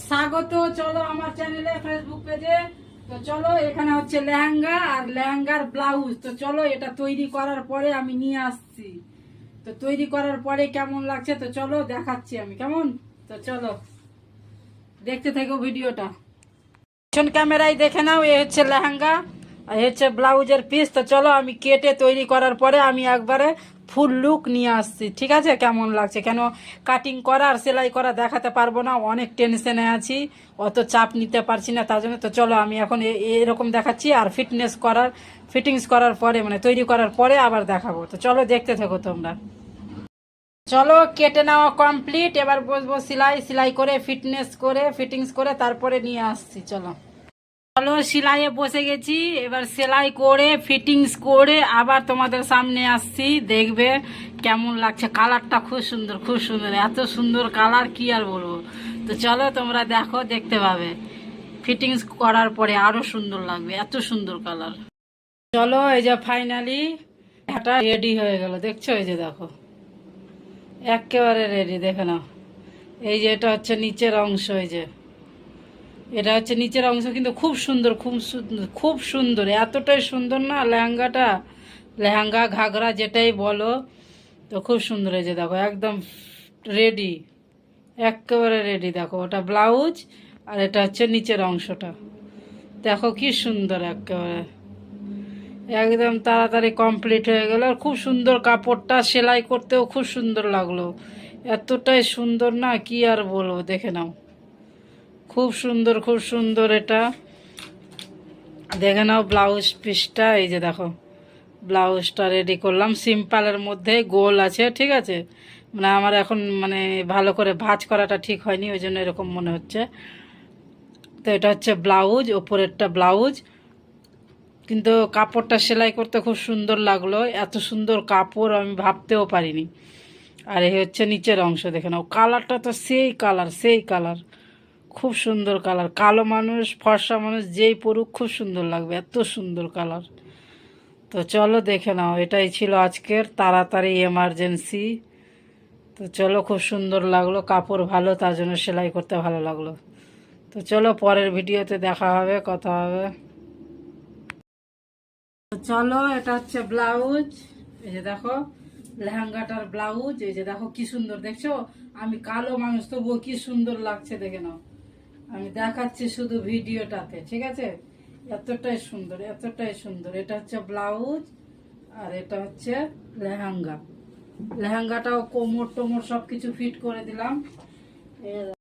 স্বাগত। চলো আমার চ্যানেলে, ফেসবুক পেজে। তো চলো, এখানে হচ্ছে লেহেঙ্গা আর লেহেঙ্গার ব্লাউজ। তো চলো, এটা তৈরি করার পরে আমি নিয়ে আসছি। তো তৈরি করার পরে কেমন লাগছে তো চলো দেখাচ্ছি আমি কেমন। তো চলো দেখতে থাকো ভিডিওটা। পিছন ক্যামেরায় দেখে নাও, এ হচ্ছে লেহেঙ্গা আর এ হচ্ছে ব্লাউজের পিস। তো চলো, আমি কেটে তৈরি করার পরে আমি একবারে ফুল লুক নিয়ে আসছি, ঠিক আছে? কেমন লাগছে, কেন কাটিং করা আর সেলাই করা দেখাতে পারবো না, অনেক টেনশনে আছি, অত চাপ নিতে পারছি না, তার জন্য। তো চলো, আমি এখন এরকম দেখাচ্ছি, আর ফিটিংস করার পরে, মানে তৈরি করার পরে আবার দেখাবো। তো চলো দেখতে থাকো তোমরা। চলো, কেটে নেওয়া কমপ্লিট, এবার বসবো সেলাই করে ফিটিংস করে তারপরে নিয়ে আসছি। চলো চলো, সেলাইয়ে বসে গেছি, এবার সেলাই করে ফিটিংস করে আবার তোমাদের সামনে আসছি, দেখবে কেমন লাগছে। কালারটা খুব সুন্দর, খুব সুন্দর, এত সুন্দর কালার কি আর বলবো। তো চলো তোমরা দেখো, দেখতে পাবে ফিটিংস করার পরে আরো সুন্দর লাগবে, এত সুন্দর কালার। চলো, এই যে ফাইনালি এটা রেডি হয়ে গেল, দেখছো? এই যে দেখো, একেবারে রেডি, দেখে নাও। এই যে এটা হচ্ছে নিচের অংশ, এই যে এটা হচ্ছে নিচের অংশ, কিন্তু খুব সুন্দর, খুব সুন্দর, খুব সুন্দর, এতটাই সুন্দর না লেহেঙ্গাটা, লেহেঙ্গা ঘাগরা যেটাই বলো, তো খুব সুন্দর। এই যে দেখো, একদম রেডি, একেবারে রেডি। দেখো, ওটা ব্লাউজ আর এটা হচ্ছে নিচের অংশটা, দেখো কি সুন্দর, একেবারে একদম তাড়াতাড়ি কমপ্লিট হয়ে গেল। আর খুব সুন্দর, কাপড়টা সেলাই করতেও খুব সুন্দর লাগলো, এতটাই সুন্দর না কি আর বলবো, দেখে নাও, খুব সুন্দর, খুব সুন্দর। এটা দেখে নাও ব্লাউজ পিসটা, এই যে দেখো ব্লাউজটা রেডি করলাম, সিম্পলের মধ্যে গোল আছে, ঠিক আছে? মানে আমার এখন মানে ভালো করে ভাঁজ করাটা ঠিক হয়নি, ওই জন্য এরকম মনে হচ্ছে। তো এটা হচ্ছে ব্লাউজ, ওপরেরটা ব্লাউজ, কিন্তু কাপড়টা সেলাই করতে খুব সুন্দর লাগলো, এত সুন্দর কাপড় আমি ভাবতেও পারিনি। আর এই হচ্ছে নিচের অংশ, দেখে নাও, কালারটা তো সেই কালার, সেই কালার, খুব সুন্দর কালার। কালো মানুষ, ফর্সা মানুষ যেই পরুক খুব সুন্দর লাগবে, এত সুন্দর কালার। তো চলো দেখে নাও, এটাই ছিল আজকের তাড়াতাড়ি এমার্জেন্সি। তো চলো, খুব সুন্দর লাগলো, কাপড় ভালো, তার জন্য সেলাই করতে ভালো লাগলো। তো চলো, পরের ভিডিওতে দেখা হবে, কথা হবে। তো চলো, এটা হচ্ছে ব্লাউজ, এই যে দেখো লেহেঙ্গাটার ব্লাউজ, এই যে দেখো কি সুন্দর, দেখছো? আমি কালো মানুষ, তবুও কি সুন্দর লাগছে, দেখে নাও। আমি দেখাচ্ছি শুধু ভিডিওটাতে, ঠিক আছে? এতটাই সুন্দর, এতটাই সুন্দর। এটা হচ্ছে ব্লাউজ আর এটা হচ্ছে লেহেঙ্গা। লেহেঙ্গাটাও কোমর টোমর সবকিছু ফিট করে দিলাম।